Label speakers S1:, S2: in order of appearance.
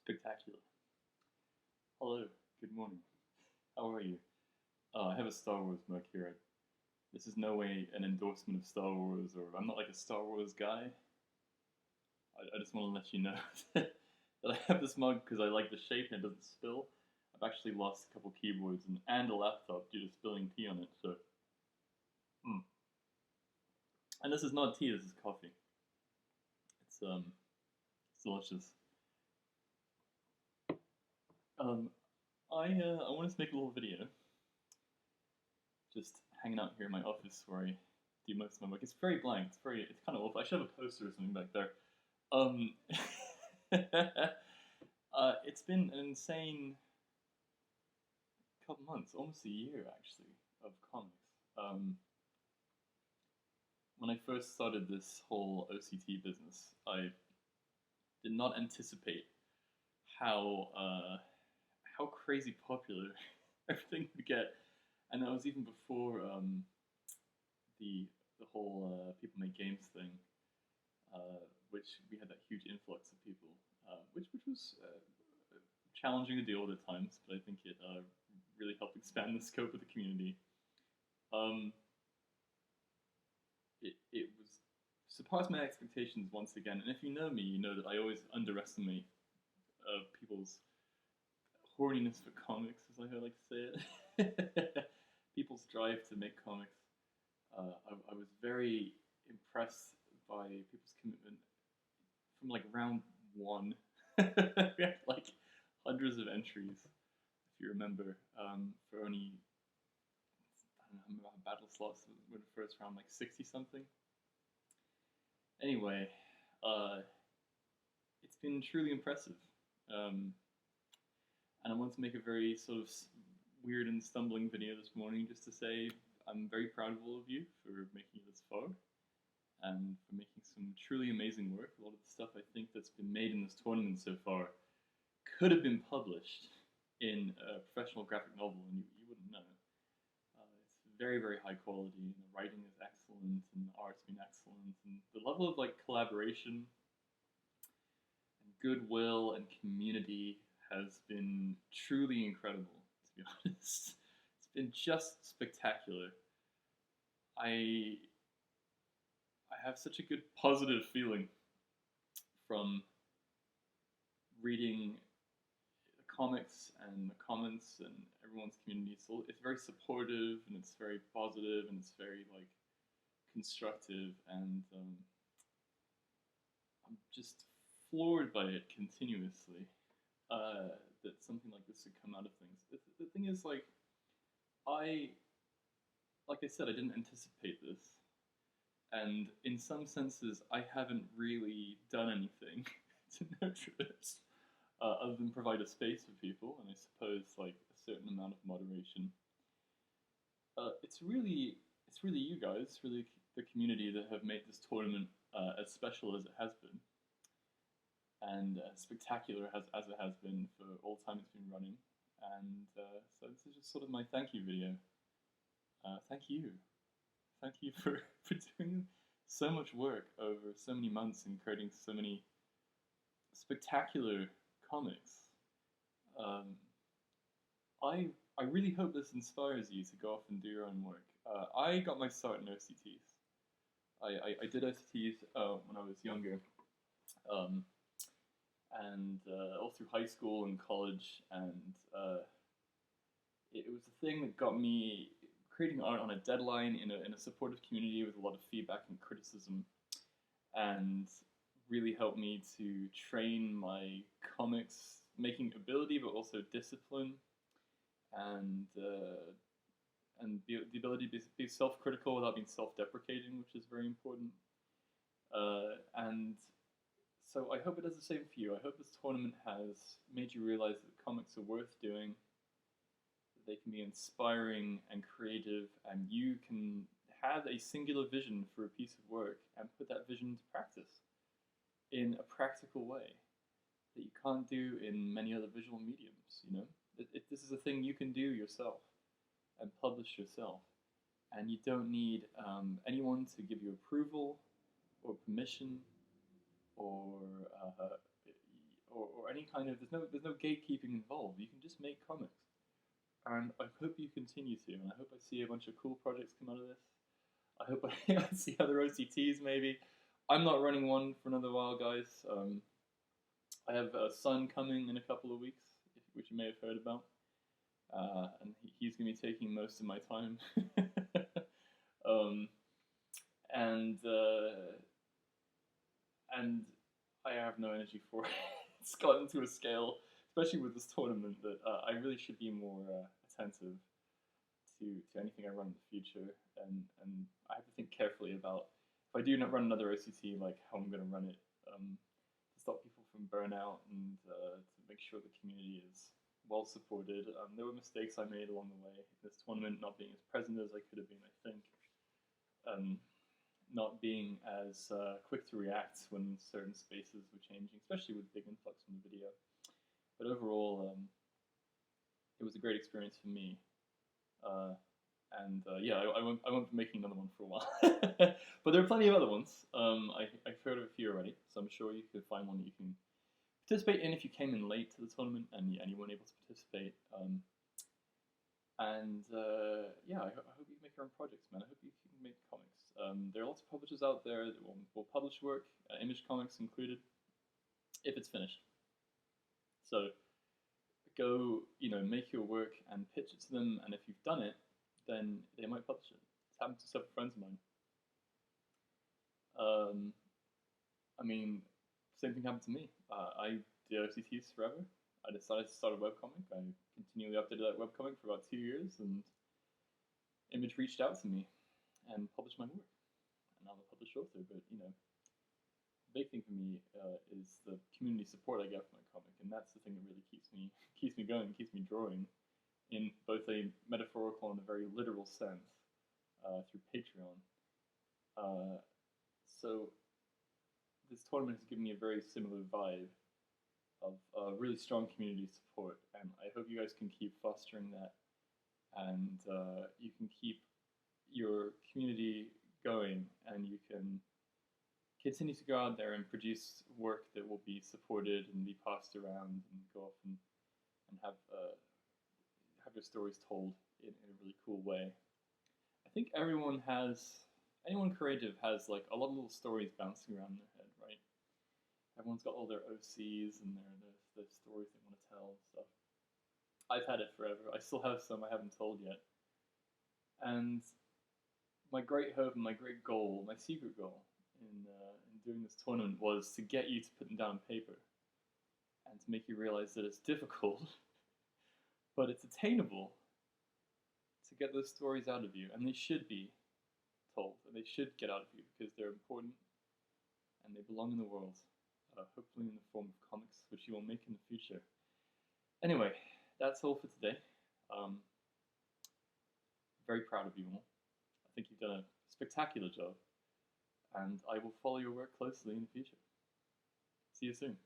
S1: Spectacular. Hello, good morning. How are you? I have a Star Wars mug here. This is no way an endorsement of Star Wars, or I'm not like a Star Wars guy. I just want to let you know that I have this mug because I like the shape and it doesn't spill. I've actually lost a couple keyboards and a laptop due to spilling tea on it. So, mm. And this is not tea. This is coffee. It's delicious. Um, I wanted to make a little video, just hanging out here in my office where I do most of my work. It's very blank. It's kind of awful. I should have a poster or something back there. Um, it's been an insane couple months, almost a year actually, of comics. When I first started this whole OCT business, I did not anticipate how how crazy popular everything would get, and that was even before the the whole people make games thing, which we had that huge influx of people, which was challenging to deal with at times, but I think it really helped expand the scope of the community. Um, it was surpassed my expectations once again, and if you know me, you know that I always underestimate people's horniness for comics, as I like to say it. People's drive to make comics. I was very impressed by people's commitment from like round one. We had like hundreds of entries, if you remember, for only I don't know how battle slots were the first round, like 60 something. Anyway, it's been truly impressive. Um, and I wanted to make a very sort of weird and stumbling video this morning just to say I'm very proud of all of you for making it this far and for making some truly amazing work. A lot of the stuff I think that's been made in this tournament so far could have been published in a professional graphic novel and you wouldn't know. It's very, very high quality, and the writing is excellent, and the art's been excellent, and the level of like collaboration and goodwill and community has been truly incredible, to be honest. It's been just spectacular. I I have such a good positive feeling from reading the comics and the comments and everyone's community. So it's very supportive and it's very positive and it's very like constructive, and I'm just floored by it continuously. That something like this would come out of things. The thing is, I, like I said, I didn't anticipate this, and in some senses, I haven't really done anything to nurture this, other than provide a space for people, and I suppose like a certain amount of moderation. It's really you guys, really the community that have made this tournament as special as it has been, and spectacular as it has been for all the time it's been running. And so this is just sort of my thank you video. Thank you. Thank you for doing so much work over so many months and creating so many spectacular comics. Um, I really hope this inspires you to go off and do your own work. I got my start in OCTs. I did OCTs when I was younger, um, and all through high school and college, and it was the thing that got me creating art on a deadline in a supportive community with a lot of feedback and criticism, and really helped me to train my comics making ability, but also discipline, and the ability to be self-critical without being self-deprecating, which is very important. And so I hope it does the same for you. I hope this tournament has made you realize that comics are worth doing, that they can be inspiring and creative, and you can have a singular vision for a piece of work and put that vision into practice in a practical way that you can't do in many other visual mediums, you know? This is a thing you can do yourself and publish yourself, and you don't need anyone to give you approval or permission or, or any kind of there's no gatekeeping involved. You can just make comics, and I hope you continue to. And I hope I see a bunch of cool projects come out of this. I hope I see other OCTs maybe. I'm not running one for another while, guys. I have a son coming in a couple of weeks, which you may have heard about, and he's going to be taking most of my time. um, and I have no energy for it. It's gotten to a scale, especially with this tournament, that I really should be more attentive to anything I run in the future, and I have to think carefully about if I do not run another OCT, like how I'm going to run it, to stop people from burnout and to make sure the community is well supported. There were mistakes I made along the way. This tournament not being as present as I could have been, I think. Not being as quick to react when certain spaces were changing, especially with big influx from the video. But overall, it was a great experience for me. Yeah, I won't be making another one for a while. But there are plenty of other ones. I've heard of a few already, so I'm sure you could find one that you can participate in if you came in late to the tournament and you weren't able to participate. Yeah, I hope you make your own projects, man. I hope you can make comics. There are lots of publishers out there that will publish work, Image Comics included, if it's finished. So go, make your work and pitch it to them, and if you've done it, then they might publish it. It's happened to several friends of mine. Same thing happened to me. I did OCTs forever. I decided to start a webcomic. I continually updated that webcomic for about 2 years, and Image reached out to me and published my work. And I'm a published author, but the big thing for me is the community support I get from my comic, and that's the thing that really keeps me going, keeps me drawing, in both a metaphorical and a very literal sense, through Patreon. So this tournament has given me a very similar vibe of really strong community support, and I hope you guys can keep fostering that, and you can keep your community going, and you can continue to go out there and produce work that will be supported and be passed around and go off and have your stories told in a really cool way. I think anyone creative has like a lot of little stories bouncing around in their head, right? Everyone's got all their OCs and their stories they want to tell and stuff. I've had it forever. I still have some I haven't told yet. And my great hope and my great goal, my secret goal in doing this tournament was to get you to put them down on paper and to make you realize that it's difficult, but it's attainable to get those stories out of you, and they should be told, and they should get out of you because they're important and they belong in the world, hopefully in the form of comics, which you will make in the future. Anyway, that's all for today. Very proud of you all. I think you've done a spectacular job, and I will follow your work closely in the future. See you soon.